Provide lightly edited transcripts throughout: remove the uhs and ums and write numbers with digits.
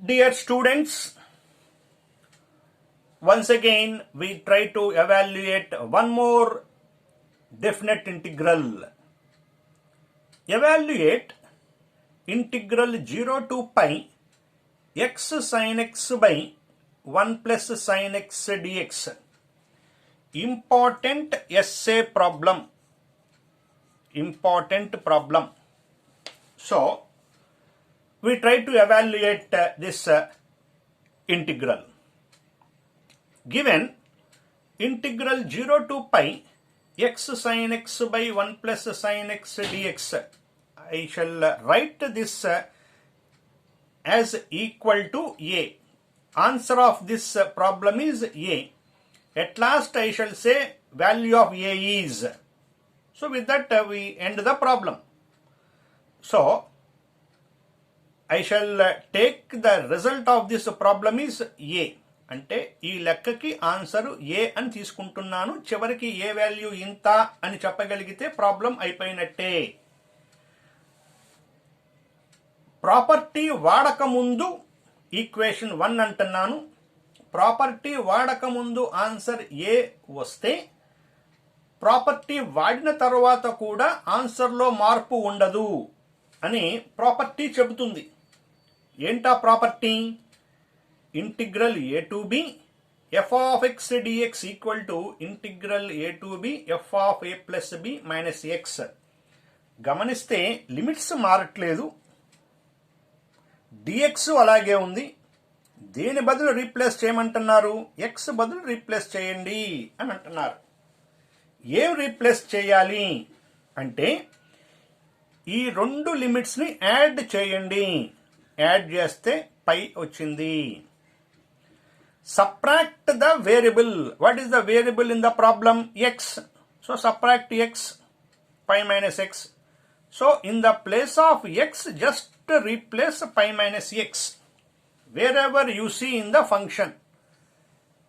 Dear students, once again we try to evaluate one more definite integral. Evaluate integral 0 to pi x sin x by 1 plus sin x dx. Important essay problem. So, we try to evaluate this integral. Given integral 0 to pi x sin x by 1 plus sin x dx, I shall write this as equal to a. Answer of this problem is a. At last I shall say value of a is. So with that we end the problem. So I shall take the result of this problem is a. అంటే ఈ లెక్కకి answer ఏ అని తీసుకుంటున్నాను. చివరికి ఏ value ఇంత అని చెప్పగలిగితే problem అయిపోయినట్టే. Property వాడక ముందు ఈక్వేషన్ 1 అంటున్నాను. ప్రాపర్టీ వాడక ముందు ఆన్సర్ ఏ వస్తే ప్రాపర్టీ వాడిన తర్వాత కూడా ఆన్సర్లో మార్పు ఉండదు అని ప్రాపర్టీ చెబుతుంది. ఏంటా property? Integral a to b f of x dx equal to integral a to b f of a plus b minus x. గమనిస్తే లిమిట్స్ మారట్లేదు, dx అలాగే ఉంది. దేని బదులు రీప్లేస్ చేయమంటున్నారు? x బదులు రీప్లేస్ చేయండి అని అంటున్నారు. ఏం రీప్లేస్ చేయాలి అంటే ఈ రెండు లిమిట్స్ని యాడ్ చేయండి. యాడ్ చేస్తే పై వచ్చింది. Subtract the variable. What is the variable in the problem? X. So subtract x, pi minus x. So in the place of x, just replace pi minus x. Wherever you see in the function.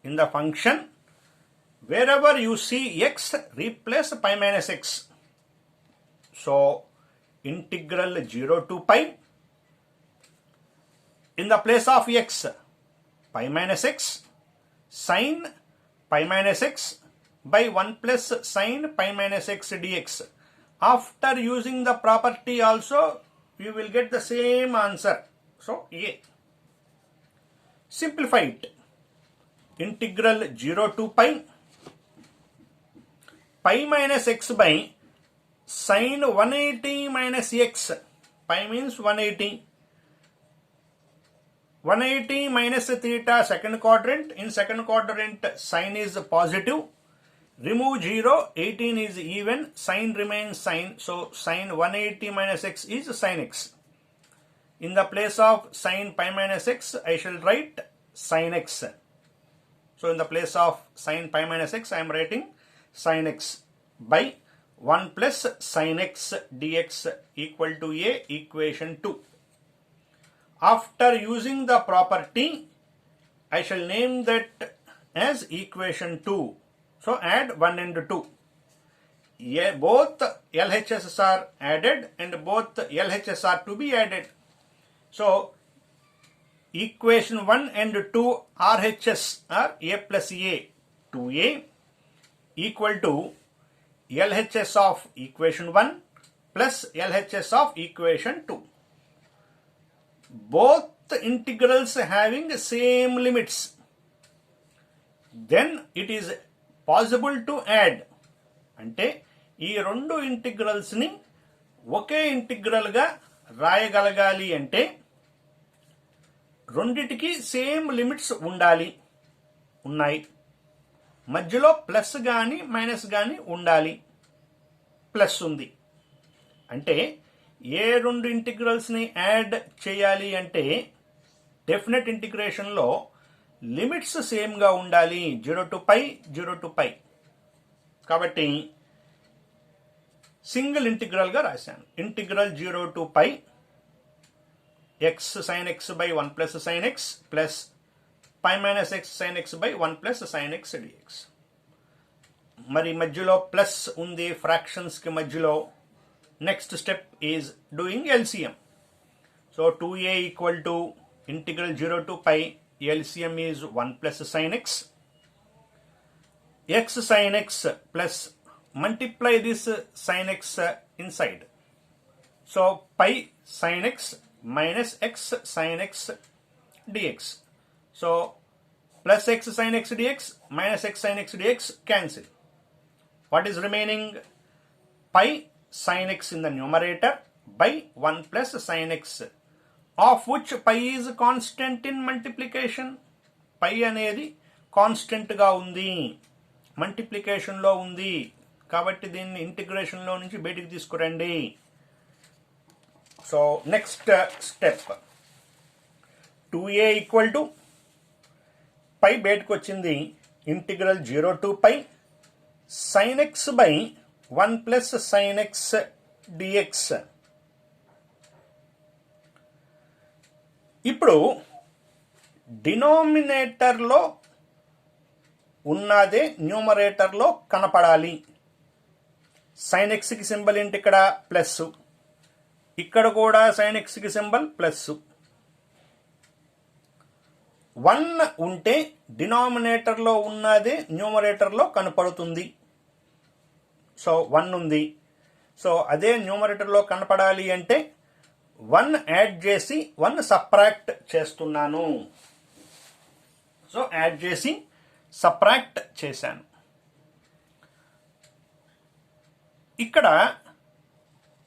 In the function, wherever you see x, replace pi minus x. So integral 0 to pi. In the place of x, pi minus x sin pi minus x by 1 plus sin pi minus x dx. After using the property also, you will get the same answer. So, a. Simplify it. Integral 0 to pi minus x by sin 180 minus x. Pi means 180. 180 minus theta second quadrant. In second quadrant sign is positive. Remove 0, 18 is even, sign remains sign. So sin 180 minus x is sin x. In the place of sin pi minus x, I shall write sin x. So in the place of sin pi minus x, I am writing sin x by 1 plus sin x dx equal to a, equation 2. After using the property, I shall name that as equation 2. So add 1 and 2. Both LHS are added and both LHS are to be added. So equation 1 and 2 RHS are a plus a, 2a equal to LHS of equation 1 plus LHS of equation 2. Both integrals having same limits, then it is possible to add. అంటే ఈ రెండు integrals ని ఒకే integral గా రాయగలగాలి అంటే రెండిటికి same limits ఉన్నాయి. మధ్యలో plus గాని మైనస్ గాని ఉండాలి. ప్లస్ ఉంది అంటే ఏ రెండు ఇంటిగ్రల్స్ని యాడ్ చేయాలి అంటే డెఫినెట్ ఇంటిగ్రేషన్లో లిమిట్స్ సేమ్గా ఉండాలి. 0 to pi, 0 to pi. కాబట్టి సింగిల్ ఇంటిగ్రల్గా రాశాను. Integral 0 to pi x sin x by 1 plus sin x plus pi minus x sin x by 1 plus sin x dx. మరి మధ్యలో ప్లస్ ఉంది ఫ్రాక్షన్స్కి మధ్యలో. Next step is doing LCM. So 2a equal to integral 0 to pi, LCM is 1 plus sin x sin x plus multiply this sin x inside. So pi sin x minus x sin x dx. So plus x sin x dx minus x sin x dx cancel. What is remaining? Pi sin x in the numerator by 1 plus sin x, of which pi is constant in multiplication. Pi అనేది constant గా ఉంది, multiplication లో ఉంది, కాబట్టి దీన్ని integration లో నుంచి బయటికి తీసుకురండి. So next step 2a equal to pi బయటకు వచ్చింది, integral 0 to pi sin x by 1 plus sin x dx. ఇప్పుడు డినామినేటర్లో ఉన్నదే న్యూమరేటర్లో కనపడాలి. sin x కి సింబల్ ఏంటి? ఇక్కడ ప్లస్, ఇక్కడ కూడా sin x కి సింబల్ ప్లస్. 1 ఉంటే డినామినేటర్లో ఉన్నదే న్యూమరేటర్లో కనపడుతుంది. సో 1 ఉంది, సో అదే న్యూమరేటర్లో కనపడాలి అంటే 1 యాడ్ చేసి 1 సబ్ట్రాక్ట్ చేస్తున్నాను. సో యాడ్ చేసి సబ్ట్రాక్ట్ చేశాను. ఇక్కడ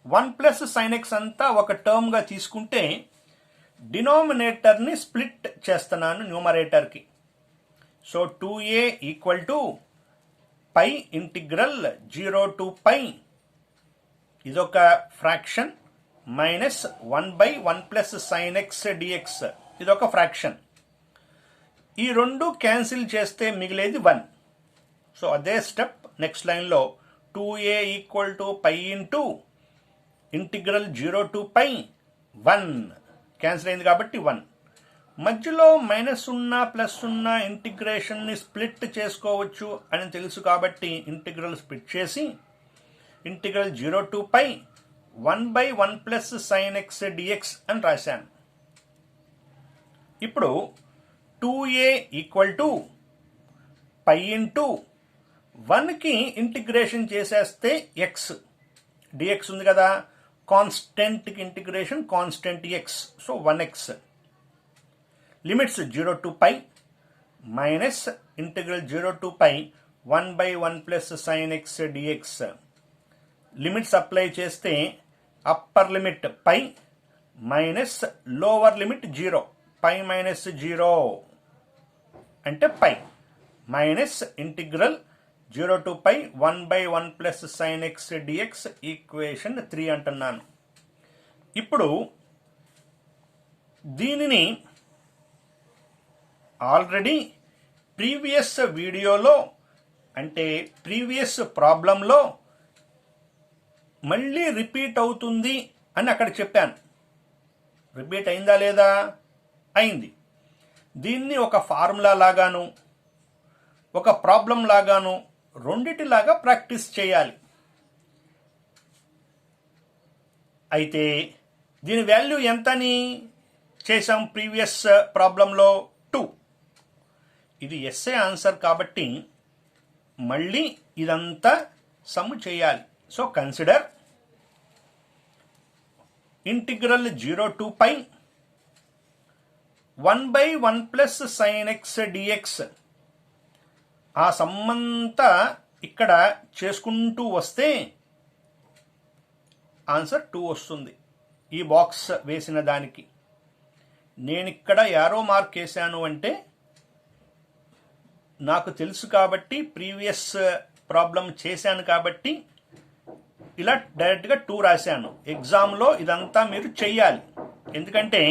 1 ప్లస్ sin x అంతా ఒక టర్మ్గా తీసుకుంటే డినామినేటర్ని స్ప్లిట్ చేస్తున్నాను న్యూమరేటర్కి. So 2a equal to pi integral 0 to pi, ఇదొక fraction, minus 1 by 1 plus sin x dx, ఇదొక ఫ్రాక్షన్. ఈ రెండు క్యాన్సిల్ చేస్తే మిగిలేది 1. సో అదే స్టెప్ నెక్స్ట్ లైన్లో 2a equal to pi into integral 0 to pi 1, cancel అయింది కాబట్టి 1. మధ్యలో మైనస్ ఉన్న ప్లస్ ఉన్న ఇంటిగ్రేషన్ని స్ప్లిట్ చేసుకోవచ్చు అని తెలుసు కాబట్టి ఇంటిగ్రల్ స్ప్లిట్ చేసి integral 0 to pi 1 by 1 plus sin x dx అని రాశాను. ఇప్పుడు 2a equal to pi into 1కి ఇంటిగ్రేషన్ చేసేస్తే x dx ఉంది కదా, కాన్స్టెంట్కి integration constant x, so 1x. Limits 0 to pi minus integral 0 to pi 1 by 1 plus sin x dx. Limits apply చేస్తే upper limit pi minus lower limit 0, pi minus 0 అంటే పై, minus integral 0 to pi 1 by 1 plus sin x dx, equation 3 అంటున్నాను. ఇప్పుడు దీనిని already previous వీడియోలో అంటే previous ప్రాబ్లంలో మళ్ళీ repeat అవుతుంది అని అక్కడ చెప్పాను. రిపీట్ అయిందా లేదా? అయింది. దీన్ని ఒక ఫార్ములా లాగాను ఒక ప్రాబ్లం లాగాను రెండిటిలాగా ప్రాక్టీస్ చేయాలి. అయితే దీని వాల్యూ ఎంతని చేసాం ప్రీవియస్ ప్రాబ్లంలో? 2. ఇది ఎస్ఏ ఆన్సర్ కాబట్టి మళ్ళీ ఇదంతా సమ్ చేయాలి. So consider integral 0 to pi 1 by 1 plus sin x dx. ఆ సమ్మంతా ఇక్కడ చేసుకుంటూ వస్తే ఆన్సర్ 2 వస్తుంది. ఈ బాక్స్ వేసిన దానికి నేను ఇక్కడ యారో మార్క్ వేసాను అంటే నాకు తెలుసు కాబట్టి, ప్రీవియస్ ప్రాబ్లం చేశాను కాబట్టి ఇలా డైరెక్ట్గా 2 రాశాను. ఎగ్జామ్లో ఇదంతా మీరు చెయ్యాలి, ఎందుకంటే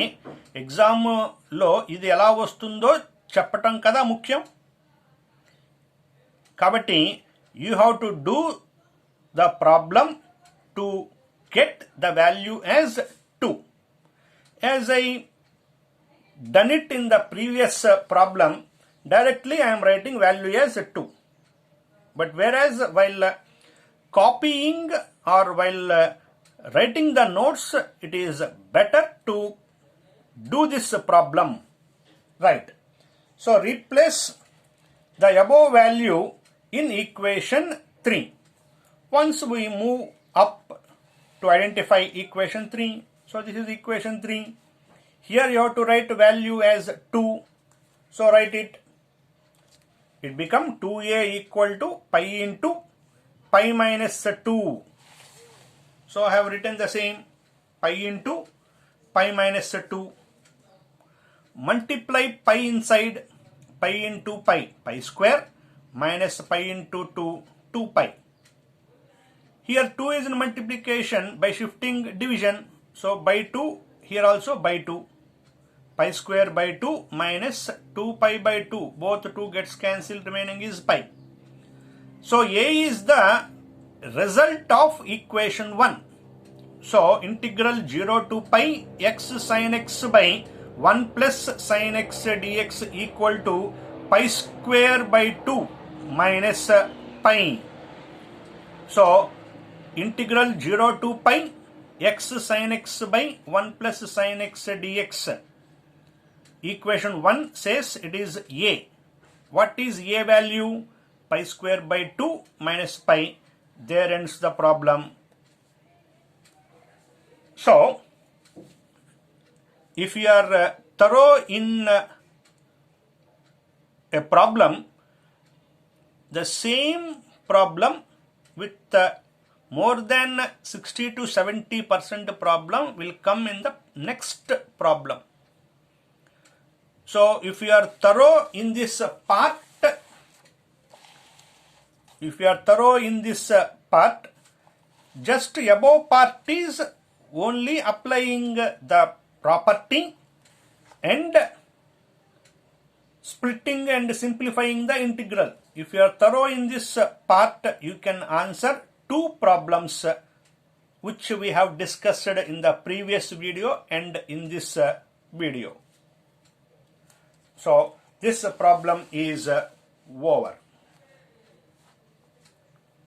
ఎగ్జామ్లో ఇది ఎలా వస్తుందో చెప్పటం కదా ముఖ్యం. కాబట్టి you have to do the problem to get the value as 2. As I done it in the previous problem, directly I am writing value as 2. But whereas while copying or while writing the notes, it is better to do this problem. Right. So replace the above value in equation 3. Once we move up to identify equation 3, so this is equation 3. Here you have to write value as 2. So write it. It becomes 2a equal to pi into pi minus 2. So I have written the same, pi into pi minus 2. Multiply pi inside, pi into pi, pi square minus pi into 2, 2 pi. Here 2 is in multiplication by shifting division. So by 2, here also by 2. Pi square by 2 minus 2 pi by 2. Both 2 gets cancelled, remaining is pi. So A is the result of equation 1. So integral 0 to pi x sin x by 1 plus sin x dx equal to pi square by 2 minus pi. So integral 0 to pi x sin x by 1 plus sin x dx. Equation 1 says it is A. What is A value? Pi square by 2 minus pi. There ends the problem. So, if you are thorough in a problem, the same problem with more than 60 to 70% problem will come in the next problem. So, if you are thorough in this part, just above part is only applying the property and splitting and simplifying the integral. If you are thorough in this part, you can answer 2 problems which we have discussed in the previous video and in this video. So this problem is over.